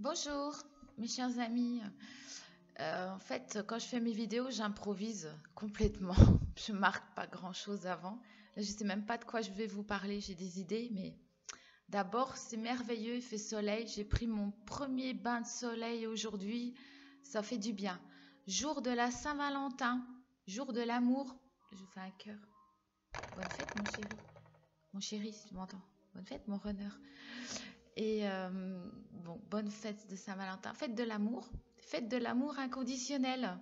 Bonjour mes chers amis. En fait, quand je fais mes vidéos, j'improvise complètement. Je marque pas grand-chose avant. Là, je sais même pas de quoi je vais vous parler. J'ai des idées, mais d'abord, c'est merveilleux. Il fait soleil. J'ai pris mon premier bain de soleil aujourd'hui. Ça fait du bien. Jour de la Saint-Valentin, jour de l'amour. Je vous fais un cœur. Bonne fête, mon chéri. Mon chéri, si tu m'entends. Bonne fête, mon runner. Et bon, bonne fête de Saint-Valentin, fête de l'amour inconditionnel.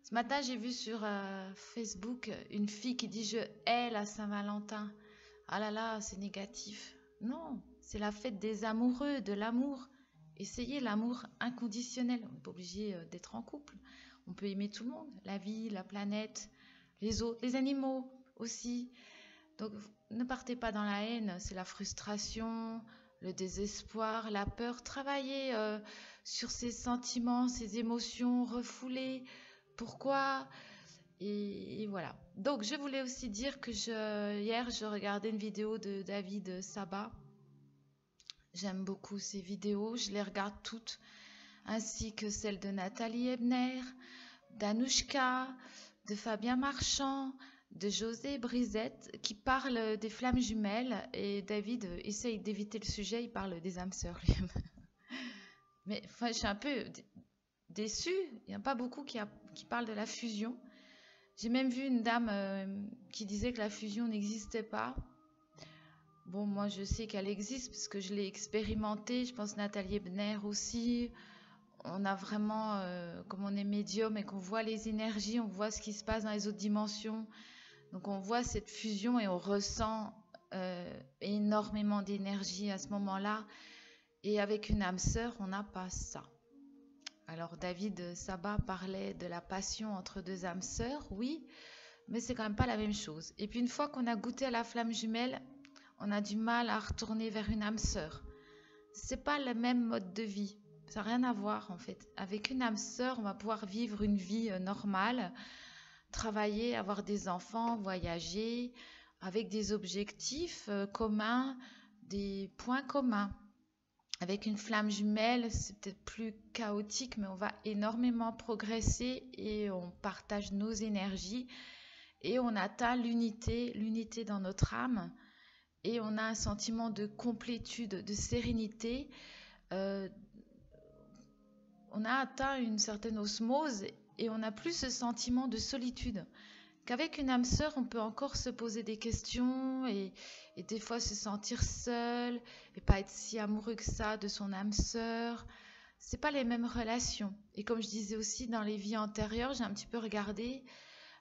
Ce matin, j'ai vu sur Facebook une fille qui dit je hais la Saint-Valentin. Ah là là, c'est négatif. Non, c'est la fête des amoureux, de l'amour. Essayez l'amour inconditionnel. On n'est pas obligé d'être en couple. On peut aimer tout le monde, la vie, la planète, les autres, les animaux aussi. Donc, ne partez pas dans la haine, c'est la frustration, le désespoir, la peur. Travaillez sur ces sentiments, ces émotions refoulées. Pourquoi? Et voilà. Donc, je voulais aussi dire que hier, je regardais une vidéo de David Sabat. J'aime beaucoup ses vidéos, je les regarde toutes, ainsi que celles de Nathalie Ebner, d'Anouchka, de Fabien Marchand, de José Brisette, qui parlent des flammes jumelles. Et David essaye d'éviter le sujet, il parle des âmes sœurs. Mais enfin, je suis un peu déçue, il n'y a pas beaucoup qui parlent de la fusion. J'ai même vu une dame qui disait que la fusion n'existait pas. Bon, moi je sais qu'elle existe parce que je l'ai expérimentée, je pense Nathalie Ebner aussi. On a vraiment, comme on est médium et qu'on voit les énergies, on voit ce qui se passe dans les autres dimensions. Donc on voit cette fusion et on ressent énormément d'énergie à ce moment-là. Et avec une âme sœur, on n'a pas ça. Alors David Sabat parlait de la passion entre deux âmes sœurs, oui, mais c'est quand même pas la même chose. Et puis une fois qu'on a goûté à la flamme jumelle, on a du mal à retourner vers une âme sœur. C'est pas le même mode de vie. Ça n'a rien à voir en fait. Avec une âme sœur, on va pouvoir vivre une vie normale, travailler, avoir des enfants, voyager, avec des objectifs communs, des points communs. Avec une flamme jumelle, c'est peut-être plus chaotique, mais on va énormément progresser et on partage nos énergies et on atteint l'unité dans notre âme et on a un sentiment de complétude, de sérénité. Euh, on a atteint une certaine osmose et on n'a plus ce sentiment de solitude. Qu'avec une âme sœur, on peut encore se poser des questions et des fois se sentir seul et pas être si amoureux que ça de son âme sœur. C'est pas les mêmes relations. Et comme je disais aussi dans les vies antérieures, j'ai un petit peu regardé,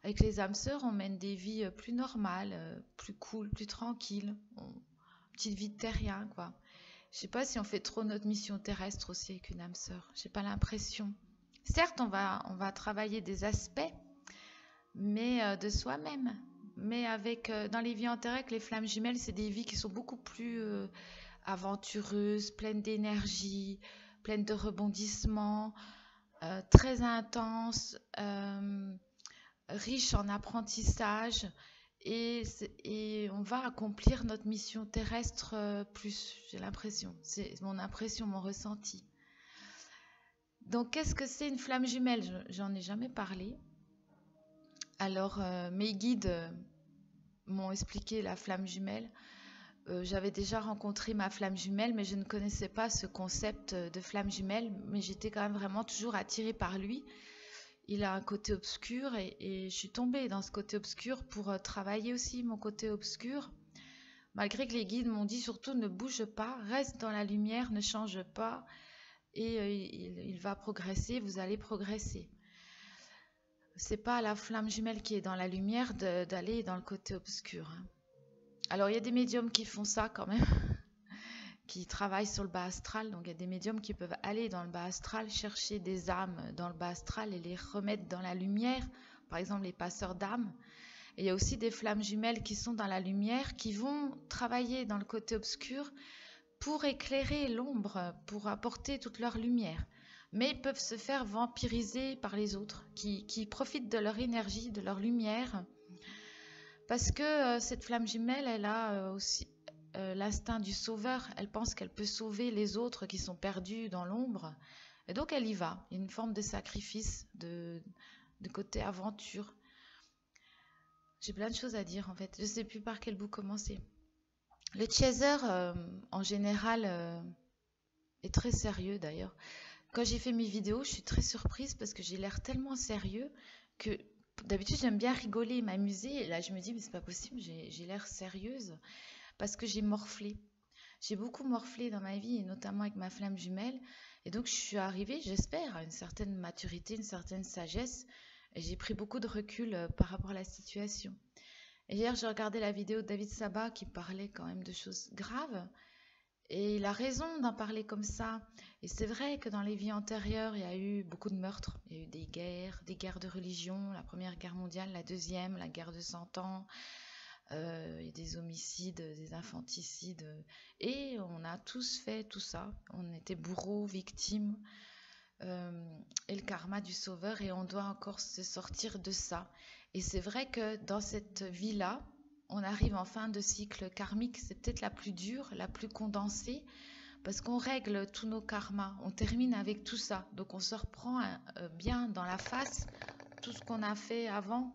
avec les âmes sœurs, on mène des vies plus normales, plus cool, plus tranquilles. Petite vie de terrien, quoi. Je sais pas si on fait trop notre mission terrestre aussi avec une âme sœur. J'ai pas l'impression. Certes, on va travailler des aspects, mais de soi-même. Mais avec dans les vies antérieures, avec les flammes jumelles, c'est des vies qui sont beaucoup plus aventureuses, pleines d'énergie, pleines de rebondissements, très intenses, riches en apprentissage. Et on va accomplir notre mission terrestre plus, j'ai l'impression. C'est mon impression, mon ressenti. Donc, qu'est-ce que c'est une flamme jumelle? J'en ai jamais parlé. Alors, mes guides m'ont expliqué la flamme jumelle. J'avais déjà rencontré ma flamme jumelle, mais je ne connaissais pas ce concept de flamme jumelle, mais j'étais quand même vraiment toujours attirée par lui. Il a un côté obscur et je suis tombée dans ce côté obscur pour travailler aussi mon côté obscur. Malgré que les guides m'ont dit surtout ne bouge pas, reste dans la lumière, ne change pas et il va progresser, vous allez progresser. C'est pas la flamme jumelle qui est dans la lumière d'aller dans le côté obscur. Alors il y a des médiums qui font ça quand même, qui travaillent sur le bas astral. Donc il y a des médiums qui peuvent aller dans le bas astral, chercher des âmes dans le bas astral et les remettre dans la lumière. Par exemple les passeurs d'âmes. Et il y a aussi des flammes jumelles qui sont dans la lumière, qui vont travailler dans le côté obscur pour éclairer l'ombre, pour apporter toute leur lumière. Mais ils peuvent se faire vampiriser par les autres, qui profitent de leur énergie, de leur lumière. Parce que cette flamme jumelle, elle a aussi l'instinct du sauveur. Elle pense qu'elle peut sauver les autres qui sont perdus dans l'ombre. Et donc elle y va. Il y a une forme de sacrifice, de côté aventure. J'ai plein de choses à dire en fait. Je ne sais plus par quel bout commencer. Le chaser, en général, est très sérieux d'ailleurs. Quand j'ai fait mes vidéos, je suis très surprise parce que j'ai l'air tellement sérieux que d'habitude j'aime bien rigoler, m'amuser. Et là je me dis mais c'est pas possible, j'ai l'air sérieuse parce que j'ai morflé. J'ai beaucoup morflé dans ma vie et notamment avec ma flamme jumelle. Et donc je suis arrivée, j'espère, à une certaine maturité, une certaine sagesse. Et j'ai pris beaucoup de recul par rapport à la situation. Et hier j'ai regardé la vidéo de David Sabat qui parlait quand même de choses graves. Et il a raison d'en parler comme ça. Et c'est vrai que dans les vies antérieures, il y a eu beaucoup de meurtres. Il y a eu des guerres de religion, la Première Guerre mondiale, la Deuxième, la guerre de 100 ans, il y a des homicides, des infanticides. Et on a tous fait tout ça. On était bourreaux, victimes, et le karma du sauveur. Et on doit encore se sortir de ça. Et c'est vrai que dans cette vie-là, on arrive en fin de cycle karmique, c'est peut-être la plus dure, la plus condensée, parce qu'on règle tous nos karmas, on termine avec tout ça. Donc on se reprend bien dans la face tout ce qu'on a fait avant,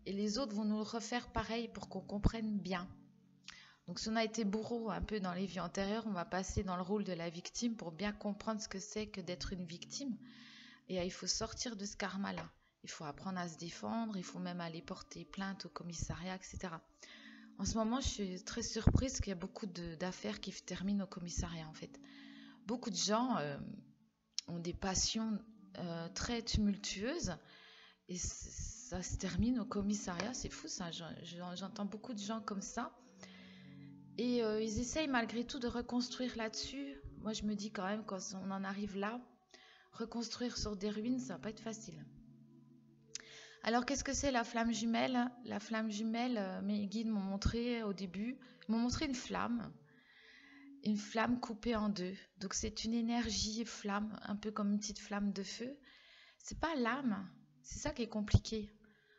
et les autres vont nous refaire pareil pour qu'on comprenne bien. Donc si on a été bourreau un peu dans les vies antérieures, on va passer dans le rôle de la victime pour bien comprendre ce que c'est que d'être une victime. Et il faut sortir de ce karma-là. Il faut apprendre à se défendre, il faut même aller porter plainte au commissariat, etc. En ce moment, je suis très surprise qu'il y a beaucoup d'affaires qui se terminent au commissariat, en fait. Beaucoup de gens ont des passions très tumultueuses et ça se termine au commissariat. C'est fou, ça. J'entends beaucoup de gens comme ça. Et ils essayent malgré tout de reconstruire là-dessus. Moi, je me dis quand même, quand on en arrive là, reconstruire sur des ruines, ça va pas être facile. Alors, qu'est-ce que c'est la flamme jumelle? La flamme jumelle, mes guides m'ont montré au début, ils m'ont montré une flamme coupée en deux. Donc, c'est une énergie flamme, un peu comme une petite flamme de feu. C'est pas l'âme, c'est ça qui est compliqué.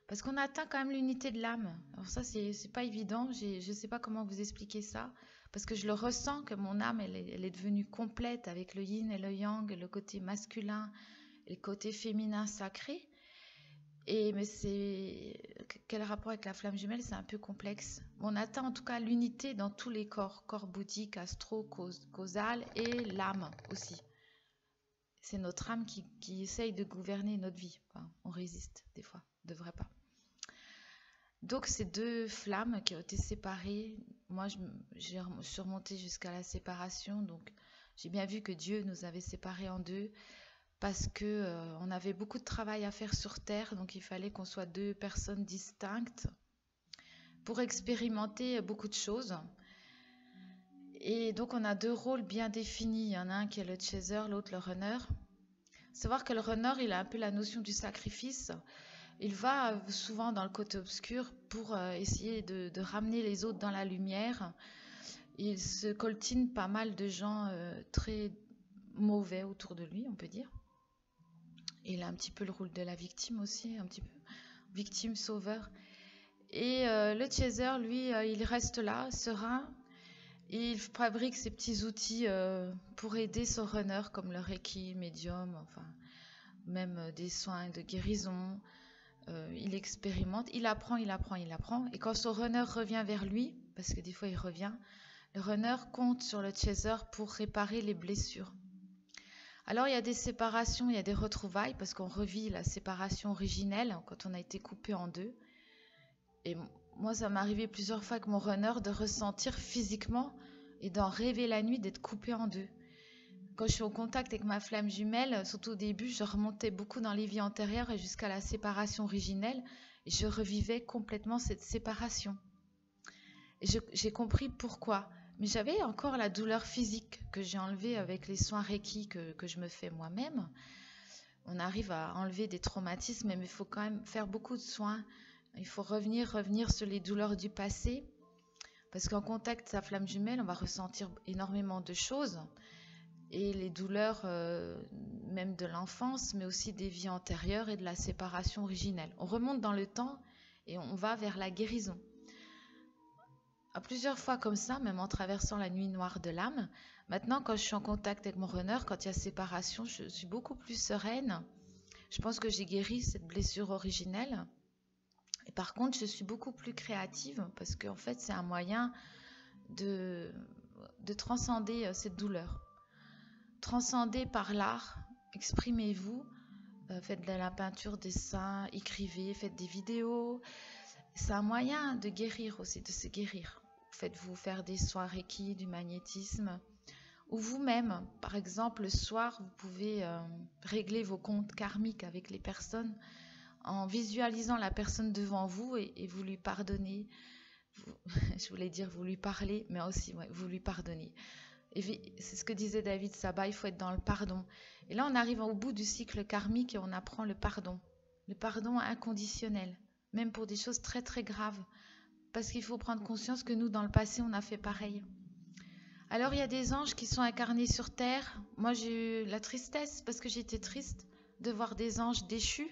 Parce qu'on atteint quand même l'unité de l'âme. Alors ça, c'est pas évident, je sais pas comment vous expliquer ça. Parce que je le ressens que mon âme, elle est devenue complète avec le yin et le yang, le côté masculin et le côté féminin sacré. Mais quel rapport avec la flamme jumelle, c'est un peu complexe. On atteint en tout cas l'unité dans tous les corps bouddhique, astro, causal et l'âme aussi. C'est notre âme qui essaye de gouverner notre vie. Enfin, on résiste des fois, on ne devrait pas. Donc ces deux flammes qui ont été séparées, moi j'ai surmonté jusqu'à la séparation, donc j'ai bien vu que Dieu nous avait séparés en deux. Parce que on avait beaucoup de travail à faire sur Terre, donc il fallait qu'on soit deux personnes distinctes pour expérimenter beaucoup de choses. Et donc on a deux rôles bien définis. Il y en a un qui est le chaser, l'autre le runner. Savoir que le runner, il a un peu la notion du sacrifice. Il va souvent dans le côté obscur pour essayer de ramener les autres dans la lumière. Il se coltine pas mal de gens très mauvais autour de lui, on peut dire. Il a un petit peu le rôle de la victime aussi, un petit peu victime sauveur. Et le chaser, lui, il reste là, serein. Et il fabrique ses petits outils pour aider son runner, comme le Reiki, médium, enfin, même des soins de guérison. Il expérimente, il apprend. Et quand son runner revient vers lui, parce que des fois il revient, le runner compte sur le chaser pour réparer les blessures. Alors il y a des séparations, il y a des retrouvailles parce qu'on revit la séparation originelle quand on a été coupé en deux. Et moi ça m'est arrivé plusieurs fois avec mon runner de ressentir physiquement et d'en rêver la nuit d'être coupé en deux. Quand je suis au contact avec ma flamme jumelle, surtout au début, je remontais beaucoup dans les vies antérieures et jusqu'à la séparation originelle et je revivais complètement cette séparation. Et j'ai compris pourquoi. Mais j'avais encore la douleur physique que j'ai enlevée avec les soins Reiki que je me fais moi-même. On arrive à enlever des traumatismes, mais il faut quand même faire beaucoup de soins. Il faut revenir sur les douleurs du passé. Parce qu'en contact sa flamme jumelle, on va ressentir énormément de choses. Et les douleurs même de l'enfance, mais aussi des vies antérieures et de la séparation originelle. On remonte dans le temps et on va vers la guérison. à plusieurs fois comme ça, même en traversant la nuit noire de l'âme. Maintenant, quand je suis en contact avec mon runner, quand il y a séparation, je suis beaucoup plus sereine. Je pense que j'ai guéri cette blessure originelle. Et par contre, je suis beaucoup plus créative parce qu'en fait, c'est un moyen de, de transcender cette douleur. Transcender par l'art, exprimez-vous, faites de la peinture, dessin, écrivez, faites des vidéos. C'est un moyen de guérir aussi, de se guérir. Faites-vous faire des soins Reiki, du magnétisme, ou vous-même, par exemple, le soir, vous pouvez régler vos comptes karmiques avec les personnes en visualisant la personne devant vous et vous lui pardonnez. Je voulais dire vous lui parlez, mais aussi ouais, vous lui pardonnez. Et c'est ce que disait David Saba, il faut être dans le pardon. Et là, on arrive au bout du cycle karmique et on apprend le pardon inconditionnel, même pour des choses très très graves. Parce qu'il faut prendre conscience que nous, dans le passé, on a fait pareil. Alors, il y a des anges qui sont incarnés sur Terre. Moi, j'ai eu la tristesse parce que j'étais triste de voir des anges déchus.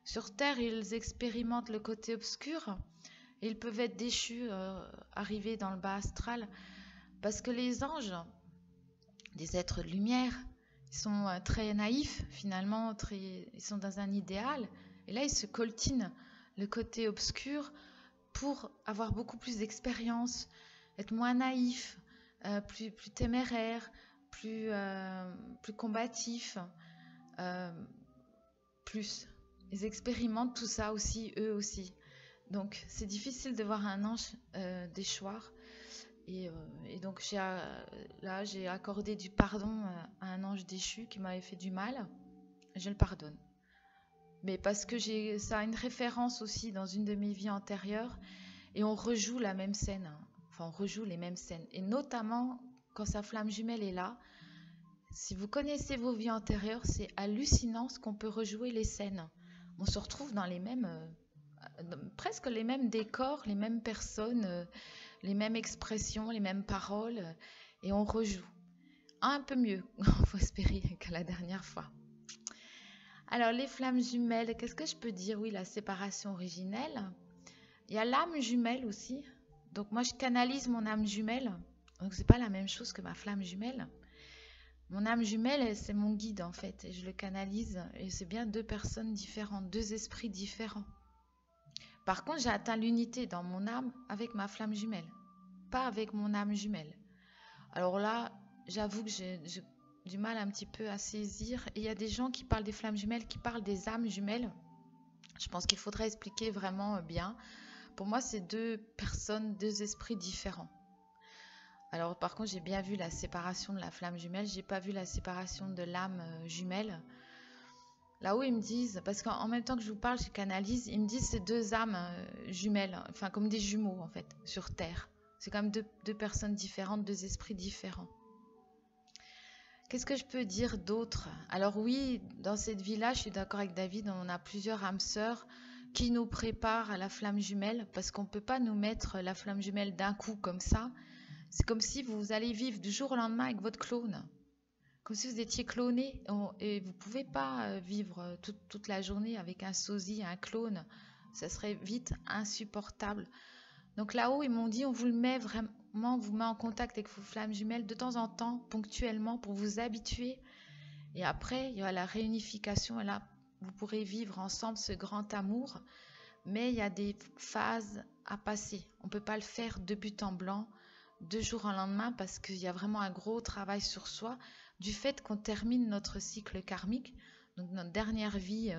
Sur Terre, ils expérimentent le côté obscur. Et ils peuvent être déchus, arriver dans le bas astral. Parce que les anges, des êtres de lumière, ils sont très naïfs, finalement. Ils sont dans un idéal. Et là, ils se coltinent le côté obscur pour avoir beaucoup plus d'expérience, être moins naïf, plus téméraire, plus combatif, plus. Ils expérimentent tout ça aussi, eux aussi. Donc, c'est difficile de voir un ange déchoir. Et donc, là, j'ai accordé du pardon à un ange déchu qui m'avait fait du mal. Je le pardonne. Mais parce que ça a une référence aussi dans une de mes vies antérieures. Et on rejoue la même scène. Enfin, on rejoue les mêmes scènes. Et notamment, quand sa flamme jumelle est là, si vous connaissez vos vies antérieures, c'est hallucinant ce qu'on peut rejouer les scènes. On se retrouve dans les mêmes... presque les mêmes décors, les mêmes personnes, les mêmes expressions, les mêmes paroles. Et on rejoue. Un peu mieux, il faut espérer, qu'à la dernière fois. Alors, les flammes jumelles, qu'est-ce que je peux dire? Oui, la séparation originelle. Il y a l'âme jumelle aussi. Donc moi, je canalise mon âme jumelle. Donc c'est pas la même chose que ma flamme jumelle. Mon âme jumelle, c'est mon guide en fait. Et je le canalise. Et c'est bien deux personnes différentes, deux esprits différents. Par contre, j'ai atteint l'unité dans mon âme avec ma flamme jumelle. Pas avec mon âme jumelle. Alors là, j'avoue que j'ai du mal un petit peu à saisir. Et il y a des gens qui parlent des flammes jumelles, qui parlent des âmes jumelles. Je pense qu'il faudrait expliquer vraiment bien. Pour moi, c'est deux personnes, deux esprits différents. Alors, par contre, j'ai bien vu la séparation de la flamme jumelle. J'ai pas vu la séparation de l'âme jumelle. Là-haut, ils me disent, parce qu'en même temps que je vous parle, je canalise, ils me disent c'est deux âmes jumelles, enfin comme des jumeaux en fait, sur Terre. C'est quand même deux personnes différentes, deux esprits différents. Qu'est-ce que je peux dire d'autre? Alors oui, dans cette vie-là, je suis d'accord avec David, on a plusieurs âmes sœurs qui nous préparent à la flamme jumelle, parce qu'on ne peut pas nous mettre la flamme jumelle d'un coup comme ça. C'est comme si vous allez vivre du jour au lendemain avec votre clone. Comme si vous étiez cloné, et vous ne pouvez pas vivre toute la journée avec un sosie, un clone. Ça serait vite insupportable. Donc là-haut, ils m'ont dit, on vous le met vraiment, on vous met en contact avec vos flammes jumelles de temps en temps, ponctuellement, pour vous habituer. Et après, il y a la réunification, et là, vous pourrez vivre ensemble ce grand amour. Mais il y a des phases à passer. On ne peut pas le faire de but en blanc, de jour au lendemain, parce qu'il y a vraiment un gros travail sur soi, du fait qu'on termine notre cycle karmique. Donc notre dernière vie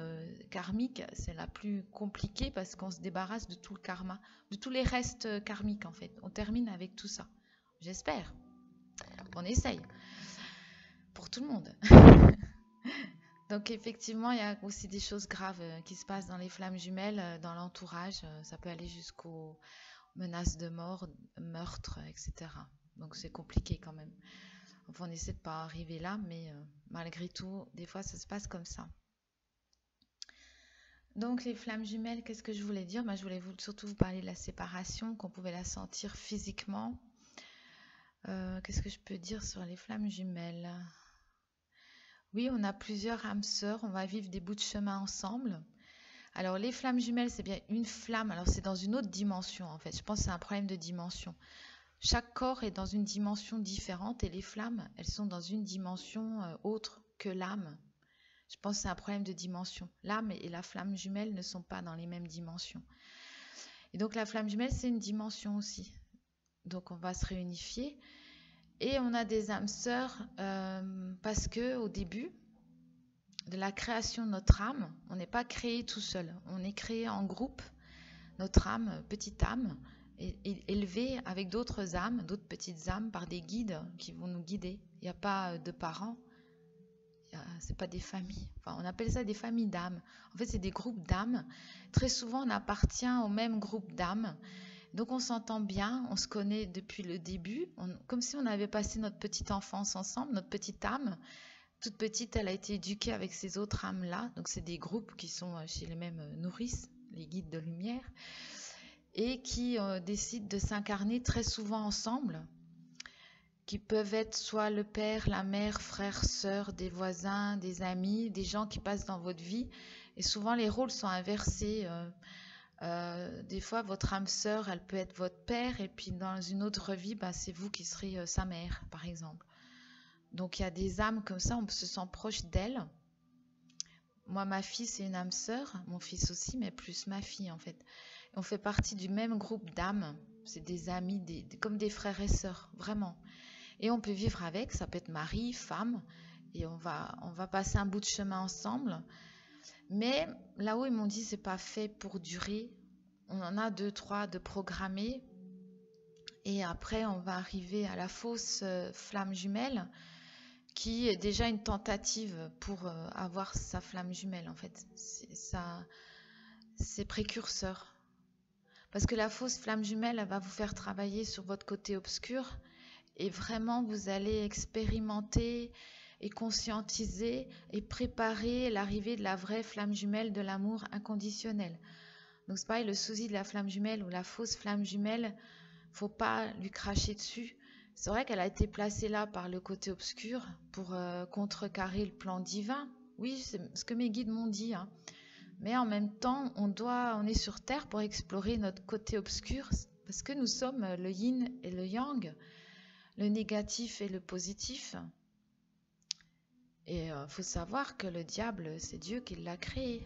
karmique, c'est la plus compliquée parce qu'on se débarrasse de tout le karma, de tous les restes karmiques en fait. On termine avec tout ça. J'espère. On essaye. Pour tout le monde. Donc effectivement, il y a aussi des choses graves qui se passent dans les flammes jumelles, dans l'entourage. Ça peut aller jusqu'aux menaces de mort, meurtre, etc. Donc c'est compliqué quand même. Enfin, on essaie de ne pas arriver là, mais malgré tout, des fois, ça se passe comme ça. Donc, les flammes jumelles, qu'est-ce que je voulais dire? Je voulais surtout vous parler de la séparation, qu'on pouvait la sentir physiquement. Qu'est-ce que je peux dire sur les flammes jumelles? Oui, on a plusieurs âmes sœurs, on va vivre des bouts de chemin ensemble. Alors, les flammes jumelles, c'est bien une flamme. Alors, c'est dans une autre dimension, en fait. Je pense que c'est un problème de dimension. Chaque corps est dans une dimension différente et les flammes, elles sont dans une dimension autre que l'âme. Je pense que c'est un problème de dimension. L'âme et la flamme jumelle ne sont pas dans les mêmes dimensions. Et donc, la flamme jumelle, c'est une dimension aussi. Donc, on va se réunifier. Et on a des âmes sœurs parce que au début de la création de notre âme, on n'est pas créé tout seul. On est créé en groupe. Notre âme, petite âme, est élevée avec d'autres âmes, d'autres petites âmes par des guides qui vont nous guider. Il n'y a pas de parents. C'est pas des familles. Enfin, on appelle ça des familles d'âmes. En fait, c'est des groupes d'âmes. Très souvent, on appartient au même groupe d'âmes. Donc, on s'entend bien, on se connaît depuis le début, comme si on avait passé notre petite enfance ensemble, notre petite âme. Toute petite, elle a été éduquée avec ces autres âmes-là. Donc, c'est des groupes qui sont chez les mêmes nourrices, les guides de lumière, et qui décident de s'incarner très souvent ensemble, qui peuvent être soit le père, la mère, frère, sœur, des voisins, des amis, des gens qui passent dans votre vie. Et souvent, les rôles sont inversés. Des fois, votre âme sœur, elle peut être votre père, et puis dans une autre vie, c'est vous qui serez sa mère, par exemple. Donc, il y a des âmes comme ça, on se sent proche d'elles. Moi, ma fille, c'est une âme sœur, mon fils aussi, mais plus ma fille, en fait. Et on fait partie du même groupe d'âmes. C'est des amis, comme des frères et sœurs, vraiment. Et on peut vivre avec, ça peut être mari, femme, et on va passer un bout de chemin ensemble. Mais là-haut, ils m'ont dit, c'est pas fait pour durer. On en a 2, 3 de programmés. Et après, on va arriver à la fausse flamme jumelle, qui est déjà une tentative pour avoir sa flamme jumelle, en fait. C'est précurseur. Parce que la fausse flamme jumelle, elle va vous faire travailler sur votre côté obscur. Et vraiment, vous allez expérimenter et conscientiser et préparer l'arrivée de la vraie flamme jumelle de l'amour inconditionnel. Donc c'est pareil, le souci de la flamme jumelle ou la fausse flamme jumelle, faut pas lui cracher dessus. C'est vrai qu'elle a été placée là par le côté obscur pour contrecarrer le plan divin. Oui, c'est ce que mes guides m'ont dit. Hein. Mais en même temps, on est sur Terre pour explorer notre côté obscur parce que nous sommes le yin et le yang, le négatif et le positif. Et faut savoir que le diable, c'est Dieu qui l'a créé.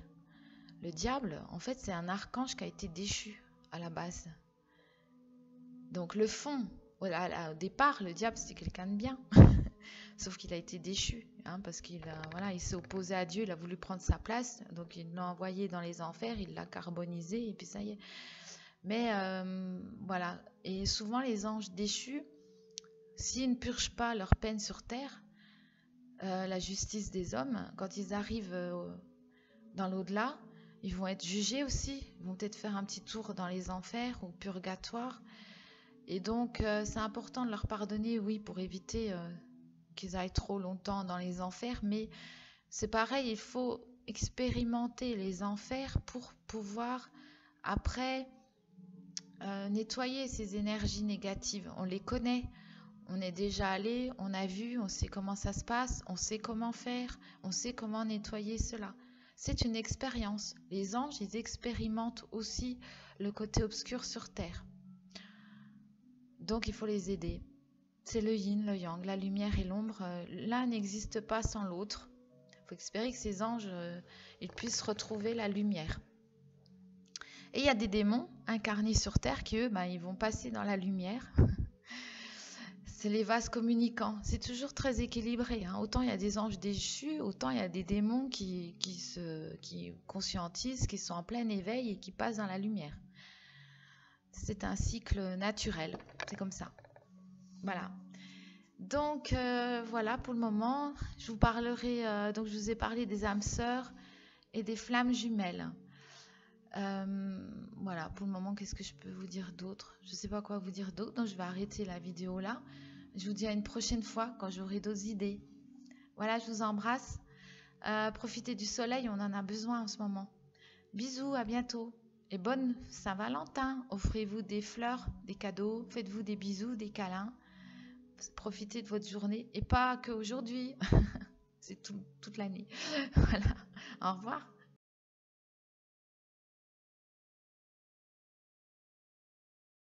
Le diable, en fait, c'est un archange qui a été déchu à la base. Donc le fond, au départ, le diable, c'était quelqu'un de bien. Sauf qu'il a été déchu, hein, parce qu'il il s'est opposé à Dieu, il a voulu prendre sa place. Donc il l'a envoyé dans les enfers, il l'a carbonisé, et puis ça y est. Mais voilà. Et souvent, les anges déchus, s'ils ne purgent pas leur peine sur terre, la justice des hommes, quand ils arrivent dans l'au-delà, ils vont être jugés aussi. Ils vont peut-être faire un petit tour dans les enfers ou purgatoire. Et donc, c'est important de leur pardonner, oui, pour éviter qu'ils aillent trop longtemps dans les enfers. Mais c'est pareil, il faut expérimenter les enfers pour pouvoir, après, nettoyer ces énergies négatives. On les connaît. On est déjà allé, on a vu, on sait comment ça se passe, on sait comment faire, on sait comment nettoyer cela. C'est une expérience. Les anges, ils expérimentent aussi le côté obscur sur Terre. Donc, il faut les aider. C'est le yin, le yang, la lumière et l'ombre. L'un n'existe pas sans l'autre. Il faut espérer que ces anges ils puissent retrouver la lumière. Et il y a des démons incarnés sur Terre qui, eux, ils vont passer dans la lumière. C'est les vases communicants. C'est toujours très équilibré. Hein. Autant il y a des anges déchus, autant il y a des démons qui conscientisent, qui sont en plein éveil et qui passent dans la lumière. C'est un cycle naturel. C'est comme ça. Voilà. Donc, voilà pour le moment. Je vous parlerai, donc je vous ai parlé des âmes sœurs et des flammes jumelles. Voilà, pour le moment, qu'est-ce que je peux vous dire d'autre? Je ne sais pas quoi vous dire d'autre, donc je vais arrêter la vidéo là. Je vous dis à une prochaine fois quand j'aurai d'autres idées. Voilà, je vous embrasse. Profitez du soleil, on en a besoin en ce moment. Bisous, à bientôt. Et bonne Saint-Valentin. Offrez-vous des fleurs, des cadeaux, faites-vous des bisous, des câlins. Profitez de votre journée et pas qu'aujourd'hui. C'est toute l'année. Voilà. Au revoir.